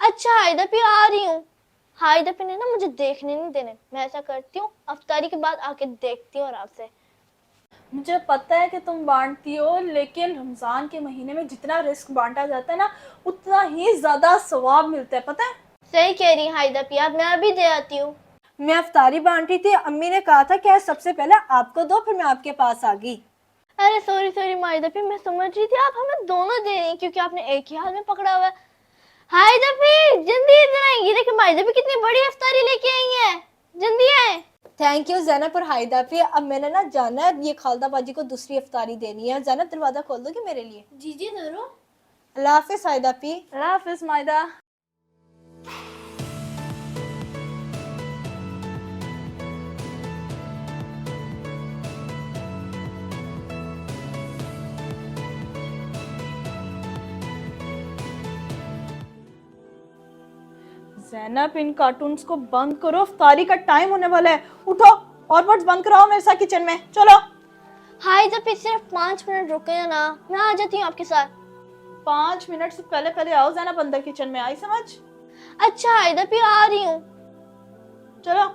अच्छा हायदपी आ रही हूँ। हायदपी ने ना मुझे देखने नहीं देने। मैं ऐसा करती हूँ, अफ्तारी के बाद आके देखती हूँ आराम से। मुझे पता है कि तुम बांटती हो, लेकिन रमज़ान के महीने में जितना रिस्क बांटा जाता है ना, उतना ही ज़्यादा सवाब मिलता है, पता है। सही कह रही हायदपी, अब मैं अभी दे आती हूँ। मैं अफ्तारी बांट रही थी, अम्मी ने कहा था कि सबसे पहले आपको दो, फिर मैं आपके पास आ गई। अरे सॉरी सॉरी हायदपी, मैं समझ रही थी आप हमें दोनों दे रही हैं क्योंकि आपने एक ही हाथ में पकड़ा हुआ है। हायदपी जल्दी इधर आए, ये देखिए हायदपी कितनी बड़ी अफ्तारी लेके आई है, जल्दी आए। थैंक यू ज़ैनब और हायदा पे। अब मैंने ना जाना है, ये खालदा बाजी को दूसरी अफ्तारी देनी है। ज़ैनब दरवाज़ा खोल दोगी मेरे लिए? जी जी जरूर। अल्लाह हाफिज़ हायदा पी। अल्लाह हाफिज़ मायदा। ज़ैनब, इन कार्टून्स को बंद करो, अफ्तारी का टाइम होने वाला है। उठो और वर्ड्स बंद कराओ मेरे साथ किचन में, चलो। हायदपी सिर्फ 5 मिनट रुके ना, मैं आ जाती हूँ आपके साथ। 5 मिनट से पहले पहले आओ ज़ैनब, अंदर किचन में, आई समझ? अच्छा हायदपी आ रही हूँ। चलो।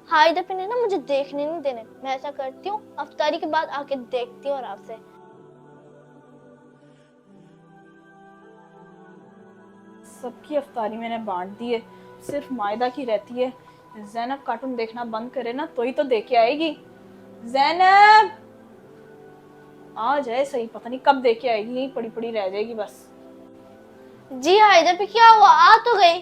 हायदपी ने ना मुझे देखने नहीं देने। मैं ऐसा करती हूँ, अफ्तारी के बाद आके देखती हूँ आराम से। सबकी अफ्तारी मैंने बांट दी है, सिर्फ मायदा की रहती है। ज़ैनब कार्टून देखना बंद करे ना तो ही तो दे के आएगी। ज़ैनब आ जाए सही, पता नहीं कब दे के आएगी, यही पड़ी पड़ी रह जाएगी बस। जी हायदपी क्या हुआ, आ तो गई।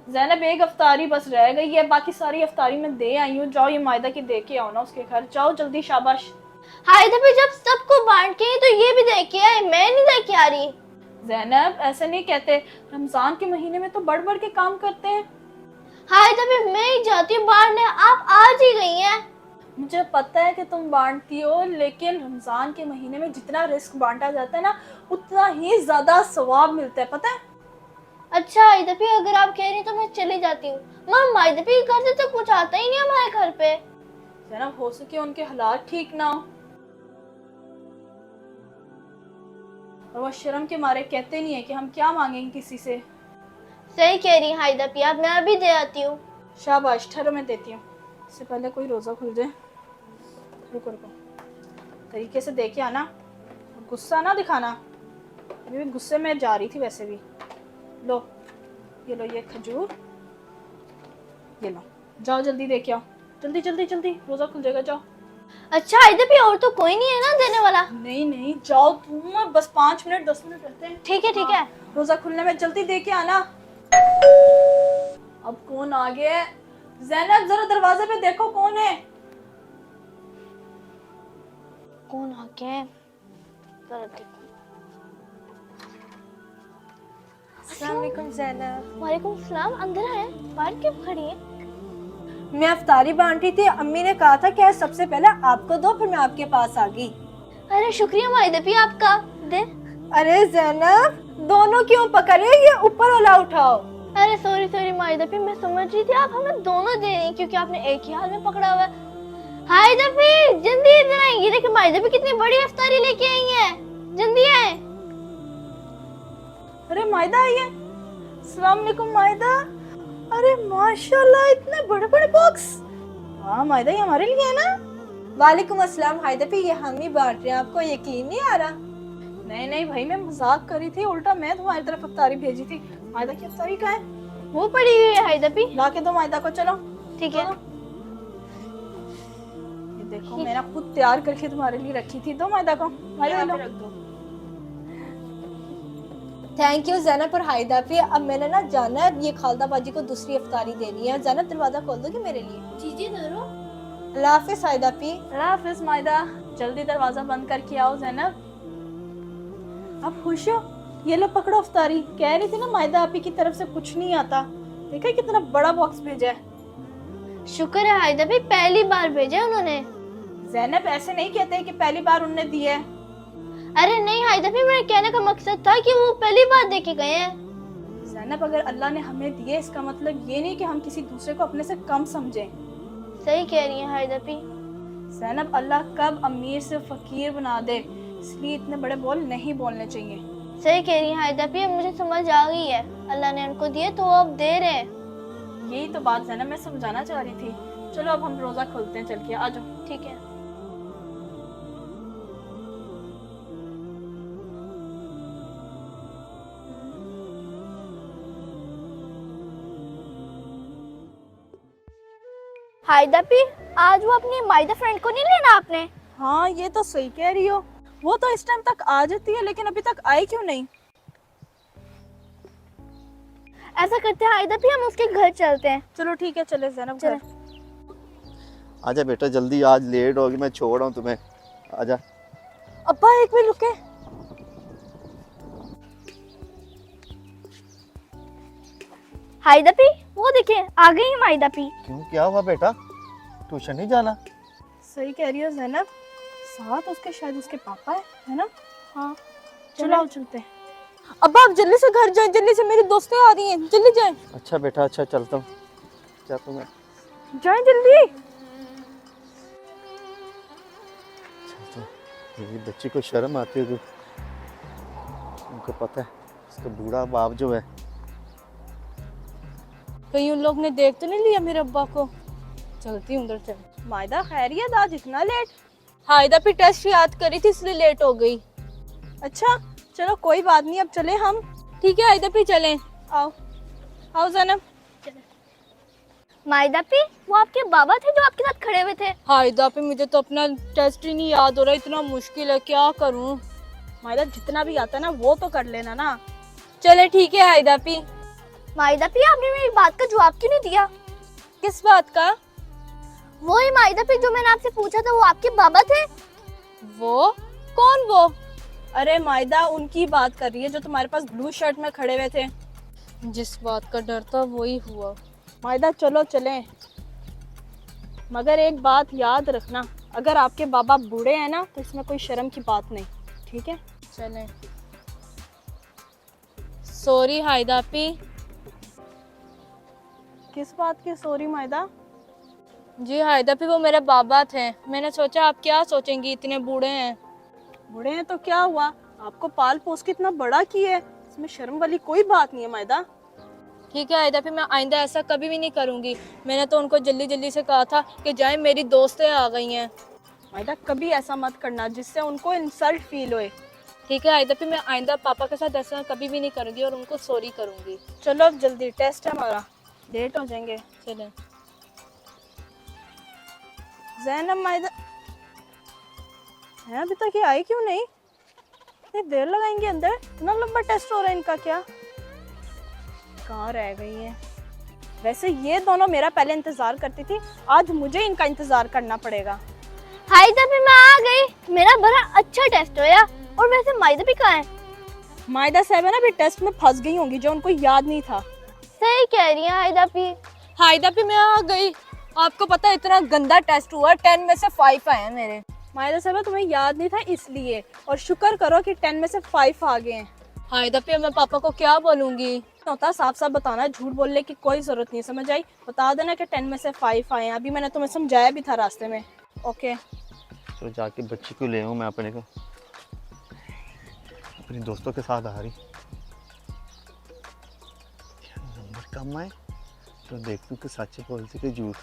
ज़ैनब एक अफ्तारी बस रह गई है, बाकी सारी अफ्तारी मैं दे आई हूँ। जाओ ये मायदा की दे के आओ ना उसके घर, जाओ जल्दी, शाबाश। हायदपी जब सबको बांट के तो ये भी देख के आए, मैं नहीं देख के आ रही। ज़ैनब ऐसे नहीं कहते, रमजान के महीने में तो बढ़ बढ़ के काम करते हैं। हायदपी मैं ही जाती हूँ बांटने, आप आज ही गई हैं। मुझे पता है कि तुम बांटती हो, लेकिन रमजान के महीने में जितना रिस्क बांटा जाता है ना, उतना ही ज्यादा सवाब मिलता है, पता है। अच्छा हायदपी, अगर आप कह रही हैं तो मैं चली जाती हूँ। मम हायदपी घर से तो कुछ आता ही नहीं हमारे घर पे। ज़ैनब हो सके उनके हालात ठीक ना हो, और वो शर्म के मारे कहते नहीं है कि हम क्या मांगेंगे किसी से। सही कह रही हायदपी, अब मैं अभी दे आती हूँ। शाबाश, ठहरो मैं देती हूँ, इससे पहले कोई रोज़ा खुल जाए। रुको रुको, तरीके से दे के आना, गुस्सा ना दिखाना। अभी भी गुस्से में जा रही थी वैसे भी। लो ये खजूर, ये लो, जाओ जल्दी दे के आओ, जल्दी जल्दी जल्दी, रोज़ा खुल जाएगा, जाओ। अच्छा हायदपी, और तो कोई नहीं है ना देने वाला? नहीं नहीं, जाओ तुम, बस 5 मिनट 10 मिनट रहते हैं। ठीक है ठीक है। रोज़ा खुलने में जल्दी दे के आना। अब कौन आ गया है? ज़ैनब जरा दरवाजे पे देखो कौन है। कौन आ गया है? जरा देखो। अस्सलाम वालेकुम ज़ैनब। वालेकुम सलाम, अंदर है, बाहर क्यों खड़ी है? मैं अफ्तारी बांट रही थी, अम्मी ने कहा था कि सबसे पहले आपको दो, फिर मैं आपके पास आ गई। अरे शुक्रिया हायदपी आपका, दे। अरे ज़ैनब, दोनों क्यों पकड़े, ये ऊपर वाला उठाओ। अरे सॉरी सॉरी हायदपी, मैं समझ रही थी आप हमें दोनों दे रही हैं क्योंकि आपने एक ही हाथ में पकड़ा हुआ है। हायदपी जल्दी इधर आए, ये देखिए हायदपी कितनी बड़ी अफ्तारी लेके आई है, जल्दी आए। अरे मायदा आई है। अस्सलाम वालेकुम मायदा। अरे माशाल्लाह, इतने बड़े बड़े बॉक्स। हाँ मायदा, ये हमारे लिए है ना? वालेकुम अस्सलाम हायदा पे, ये हम ही बांट रहे हैं, आपको यकीन नहीं आ रहा? नहीं नहीं भाई, मैं मजाक कर रही थी, उल्टा मैं तुम्हारी तरफ अफ्तारी भेजी थी। मायदा की अफ्तारी कहाँ है? वो पड़ी हुई है हायदपी। ला के दो मायदा को, चलो। ठीक है। ये देखो, मैंने खुद तैयार करके तुम्हारे लिए रखी थी, दो मायदा को। मायदा लो। थैंक यू ज़ैनब और हायदा पे। अब मैंने ना जाना है, ये खालदा बाजी को दूसरी अफ्तारी देनी है। ज़ैनब दरवाज़ा खोल दोगी मेरे लिए? जी जी जरूर। अल्लाह हाफिज़ हायदा पी। अल्लाह हाफिज़ मायदा। जल्दी दरवाजा बंद करके आओ ज़ैनब। आप खुश हो? ये लो पकड़ो अफ्तारी। कह रही थी ना मायदा आपी की तरफ से कुछ नहीं आता, देखा कितना बड़ा बॉक्स भेजा है। शुक्र है हायदपी, पहली बार भेजा उन्होंने। ज़ैनब ऐसे नहीं कहते कि पहली बार उनने दी है। अरे नहीं हायदपी, मेरे कहने का मकसद था कि वो पहली बार देके गए हैं। ज़ैनब अगर अल्लाह ने हमें दिए, इसका मतलब ये नहीं कि हम किसी दूसरे को अपने से कम समझें। सही कह रही है हायदपी। ज़ैनब अल्लाह कब अमीर से फ़कीर बना दे, इसलिए इतने बड़े बोल नहीं बोलने चाहिए। सही कह रही हैं हायदा भी, अब मुझे समझ आ गई है, अल्लाह ने उनको दिए तो वो अब दे रहे हैं। यही तो बात है ना, मैं समझाना चाह रही थी। चलो अब हम रोजा खोलते हैं, चल के आ जाओ। ठीक है। हायदा भी, आज वो अपनी माइदा फ्रेंड को नहीं लेना आपने? हाँ ये तो सही कह रही हो, वो तो इस टाइम तक आ जाती है, लेकिन अभी तक आई क्यों नहीं? ऐसा करते हैं हायदा भी, हम उसके घर चलते हैं। चलो ठीक है, चले ज़ैनब घर। आजा बेटा जल्दी, आज लेट होगी, मैं छोड़ रहा हूँ तुम्हें। आजा। अब्बा एक मिनट रुके। हायदा भी, वो देखें आ गई है माइदा भी। क्यों, क्या हुआ बेटा? ट्यूशन नहीं जाना? सही कह रही हो ज़ैनब, साथ उसके शायद उसके पापा है ना? हाँ चलो आओ चलते हैं। अब्बा आप जल्दी से घर जाएं, जल्दी से, मेरी दोस्तें आ रही हैं, जल्दी जाएं। अच्छा बेटा, अच्छा चलता हूँ। क्या तुम्हें जाएं जल्दी। मेरी बच्ची को शर्म आती होगी, उनको पता है उसका बूढ़ा बाप जो है। कहीं उन लोग ने देख तो नहीं लिया मेरे अब्बा को? चलती हूँ उधर चल। मायदा खैरियत, आज इतना लेट? हायदा भी टेस्ट याद करी थी इसलिए लेट हो गई। अच्छा चलो कोई बात नहीं, अब चले हम। ठीक है हायदा भी चलें। आओ आओ ज़ैनब। माइदा भी, वो आपके बाबा थे जो आपके साथ खड़े हुए थे? हायदा भी मुझे तो अपना टेस्ट ही नहीं याद हो रहा, इतना मुश्किल है, क्या करूं? मायदा जितना भी आता है ना वो तो कर लेना ना। चले ठीक है हायदा भी। माइदा भी, आपने मेरी बात का जवाब क्यों नहीं दिया? किस बात का? वही माइदा भी जो मैंने आपसे पूछा था, वो आपके बाबा थे? वो कौन वो? अरे मायदा उनकी बात कर रही है जो तुम्हारे पास ब्लू शर्ट में खड़े हुए थे। जिस बात का डर था वही हुआ। मायदा चलो चलें, मगर एक बात याद रखना, अगर आपके बाबा बूढ़े हैं ना तो इसमें कोई शर्म की बात नहीं, ठीक है? चलें। सॉरी हायदा भी। किस बात की सॉरी मायदा? जी हायदा भी, वो मेरे बाबा थे, मैंने सोचा आप क्या सोचेंगी, इतने बूढ़े हैं। बूढ़े हैं तो क्या हुआ, आपको पाल पोस के इतना बड़ा किए, इसमें शर्म वाली कोई बात नहीं है मायदा। ठीक है हायदा भी, मैं आइंदा ऐसा कभी भी नहीं करूंगी। मैंने तो उनको जल्दी जल्दी से कहा था कि जाए, मेरी दोस्तें आ गई हैं। मायदा कभी ऐसा मत करना जिससे उनको इंसल्ट फील होए। ठीक है हायदा भी, मैं आइंदा पापा के साथ ऐसा कभी भी नहीं करूंगी और उनको सॉरी करूंगी। चलो अब जल्दी, टेस्ट है हमारा, लेट हो जाएंगे। चलें। ज़ैनब मायदा है अभी तक ये आई क्यों नहीं? इतनी देर लगाएंगे अंदर, इतना लंबा टेस्ट हो रहा है इनका, क्या कहाँ रह गई है? वैसे ये दोनों मेरा पहले इंतजार करती थी, आज मुझे इनका इंतजार करना पड़ेगा। हायदा भी, मैं आ गई, मेरा बड़ा अच्छा टेस्ट होया। और वैसे माइदा भी कहाँ है? मायदा साहब है ना अभी टेस्ट में फंस गई होंगी जो उनको याद नहीं था। सही कह रही है हायदा भी। हायदा भी मैं आ गई। आपको पता है इतना गंदा टेस्ट हुआ, 10 में से 5 आए हैं मेरे। मायदा साहब तुम्हें याद नहीं था इसलिए, और शुक्र करो कि 10 में से 5 आ गए हैं। हायदा भी, मैं पापा को क्या बोलूंगी? होता साफ साफ बताना, झूठ बोलने की कोई जरूरत नहीं, समझ आई? बता देना कि 10 में से 5 आए हैं, अभी मैंने तुम्हें समझाया भी था रास्ते में। ओके तो जाके बच्ची को ले आऊँ मैं अपने को, अपने दोस्तों के साथ आ रही। क्या नंबर कम आए तो देखूं कि सच बोलती कि झूठ।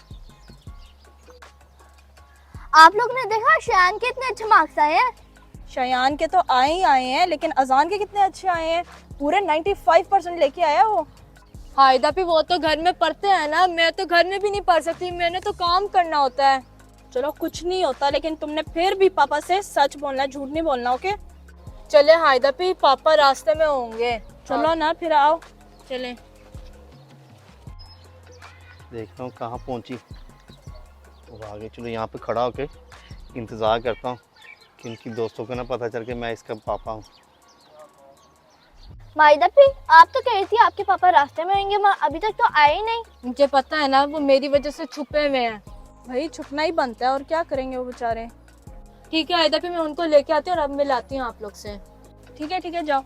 आप लोग ने देखा शयान के इतने अच्छे मार्क्स आए हैं? शयान के तो आए ही आए हैं, लेकिन अजान के कितने अच्छे आए हैं, पूरे 95% लेके आया वो। हायदा भी, वो तो घर में पढ़ते हैं ना, मैं तो घर में भी नहीं पढ़ सकती, मैंने तो काम करना होता है। चलो कुछ नहीं होता, लेकिन तुमने फिर भी पापा से सच बोलना, झूठ नहीं बोलना, ओके? चले हायदा भी, पापा रास्ते में होंगे। चलो ना फिर आओ। चलें। देखता हूँ कहाँ पहुँची वो आगे। चलो यहाँ पे खड़ा होके इंतज़ार करता हूँ कि इनकी दोस्तों को ना पता चल के मैं इसका पापा हूँ। माइदा भी, आप तो कह रही थी आपके पापा रास्ते में होंगे, वहाँ अभी तक तो आए ही नहीं। मुझे पता है ना, वो मेरी वजह से छुपे हुए हैं। भाई छुपना ही बनता है, और क्या करेंगे वो बेचारे। ठीक है हायदा भी, मैं उनको लेके आती हूँ और अब मिलाती हूँ आप लोग से। ठीक है जाओ।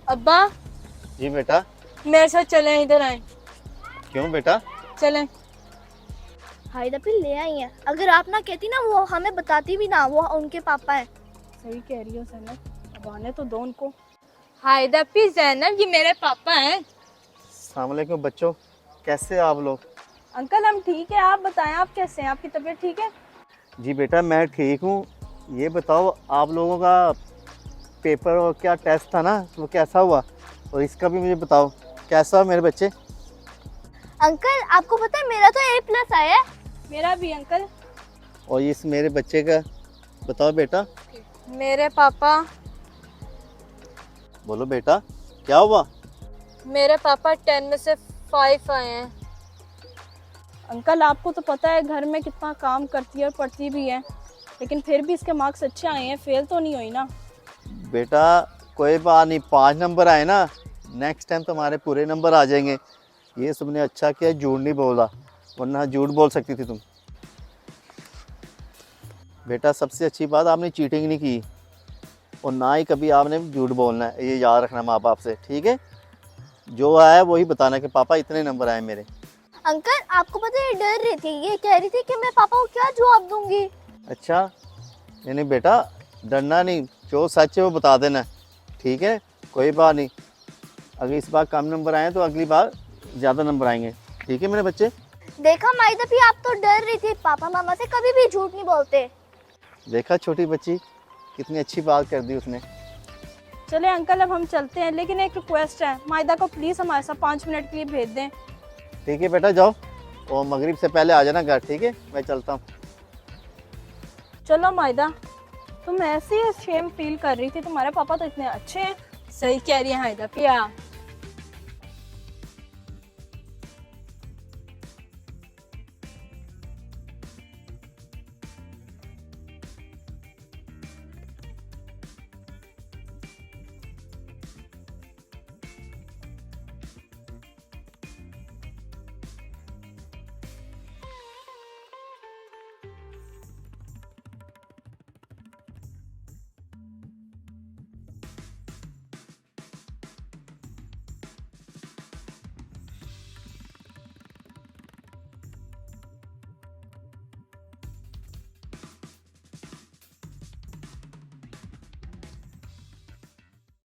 अब्बा जी बेटा। मेरे साथ चलें, इधर आए। क्यों बेटा? चलें। हायदा भी ले आई हैं, अगर आप ना कहती ना वो हमें बताती भी ना वो उनके पापा हैं। सही कह रही हो जैनब, अब आने तो दो उनको। हायदा पी जैनब, ये मेरे पापा हैं। अस्सलाम वालेकुम बच्चों, कैसे आप लोग? अंकल हम ठीक है, आप बताएं आप कैसे हैं, आपकी तबीयत ठीक है? जी बेटा मैं ठीक हूँ। ये बताओ आप लोगों का पेपर और क्या टेस्ट था ना, वो कैसा हुआ? और इसका भी मुझे बताओ कैसा हुआ मेरे बच्चे? अंकल आपको पता है मेरा तो A+ आया है। मेरा भी अंकल। और इस मेरे बच्चे का बताओ बेटा। मेरे पापा बोलो बेटा क्या हुआ? मेरे पापा 10 में से 5 आए हैं। अंकल आपको तो पता है घर में कितना काम करती है और पढ़ती भी है, लेकिन फिर भी इसके मार्क्स अच्छे आए हैं, फेल तो नहीं हुई ना? बेटा कोई बात नहीं, 5 नंबर आए ना, नेक्स्ट टाइम तुम्हारे पूरे नंबर आ जाएंगे। ये तुमने अच्छा किया झूठ नहीं बोला, वरना झूठ बोल सकती थी तुम। बेटा सबसे अच्छी बात आपने चीटिंग नहीं की और ना ही कभी आपने झूठ बोलना है, ये याद रखना माँ बाप से, ठीक है? जो आया वही बताना कि पापा इतने नंबर आए मेरे। अंकल आपको पता है ये डर रही थी, ये कह रही थी कि मैं पापा को क्या जवाब दूंगी। अच्छा नहीं नहीं बेटा, डरना नहीं, जो सच है वो बता देना, ठीक है? कोई बात नहीं, अगर इस बार कम नंबर आए तो अगली बार ज़्यादा नंबर आएंगे, ठीक है मेरे बच्चे? देखा माइदा भी, आप तो डर रही थी, पापा मामा से कभी भी झूठ नहीं बोलते। देखा छोटी बच्ची कितनी अच्छी बात कर दी उसने। चले अंकल अब हम चलते हैं, लेकिन एक रिक्वेस्ट है, मायदा को प्लीज़ हमारे साथ 5 मिनट के लिए भेज दें। ठीक है बेटा जाओ, और मगरिब से पहले आ जाना घर, ठीक है? मैं चलता हूँ। चलो मायदा, तुम ऐसे ही शेम फील कर रही थी, तुम्हारे पापा तो इतने अच्छे हैं। सही कह रही है हायदा पी।